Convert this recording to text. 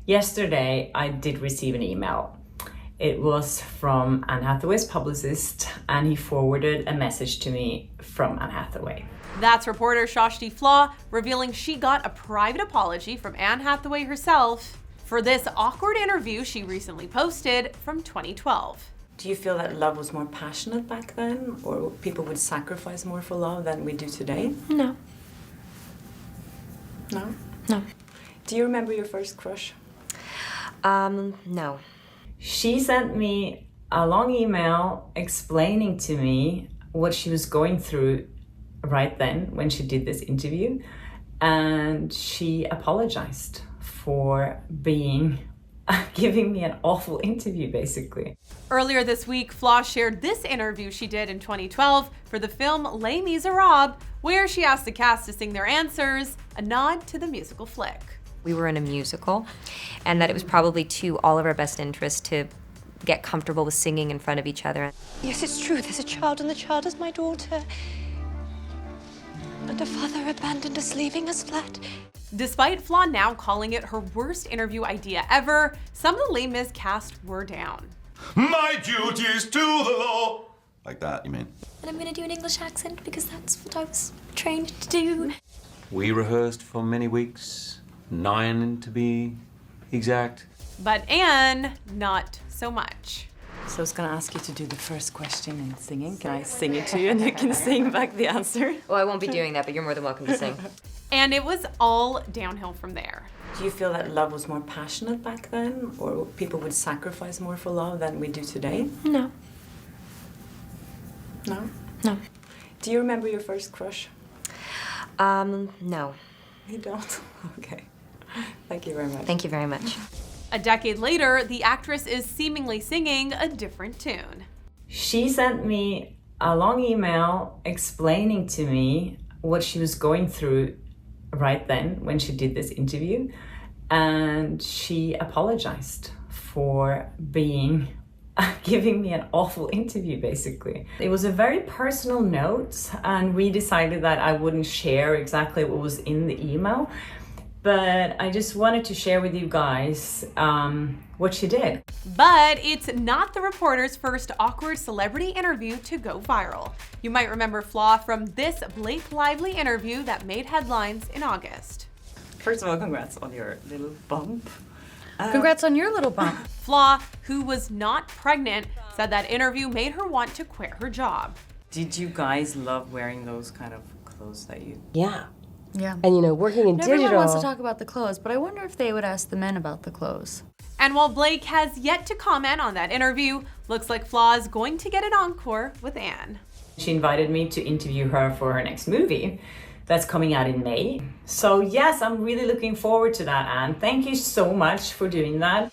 Yesterday, I did receive an email. It was from Anne Hathaway's publicist, and he forwarded a message to me from Anne Hathaway. That's reporter Shashti Flaw revealing she got a private apology from Anne Hathaway herself for this awkward interview she recently posted from 2012. Do you feel that love was more passionate back then, or people would sacrifice more for love than we do today? No. No? No. Do you remember your first crush? No. She sent me a long email explaining to me what she was going through right then when she did this interview, and she apologized for giving me an awful interview, basically. Earlier this week, Flaw shared this interview she did in 2012 for the film Les Miserables, where she asked the cast to sing their answers, a nod to the musical flick. We were in a musical, and that it was probably to all of our best interest to get comfortable with singing in front of each other. Yes, it's true. There's a child, and the child is my daughter. And her father abandoned us, leaving us flat. Despite Flaw now calling it her worst interview idea ever, some of the Les Mis cast were down. My duties to the law. Like that, you mean? And I'm gonna do an English accent because that's what I was trained to do. We rehearsed for many weeks, 9 to be exact. But Anne, not so much. So I was going to ask you to do the first question in singing. Can I sing it to you and you can sing back the answer? Well, I won't be doing that, but you're more than welcome to sing. And it was all downhill from there. Do you feel that love was more passionate back then, or people would sacrifice more for love than we do today? No. No? No. Do you remember your first crush? No. You don't? Okay. Thank you very much. Thank you very much. A decade later, the actress is seemingly singing a different tune. She sent me a long email explaining to me what she was going through right then when she did this interview, and she apologized for giving me an awful interview, basically. It was a very personal note, and we decided that I wouldn't share exactly what was in the email, but I just wanted to share with you guys what she did. But it's not the reporter's first awkward celebrity interview to go viral. You might remember Flaw from this Blake Lively interview that made headlines in August. First of all, congrats on your little bump. Congrats on your little bump. Flaw, who was not pregnant, said that interview made her want to quit her job. Did you guys love wearing those kind of clothes that you... Yeah. And working in digital. Everyone wants to talk about the clothes, but I wonder if they would ask the men about the clothes. And while Blake has yet to comment on that interview, looks like Flaw is going to get an encore with Anne. She invited me to interview her for her next movie that's coming out in May. So yes, I'm really looking forward to that, Anne. Thank you so much for doing that.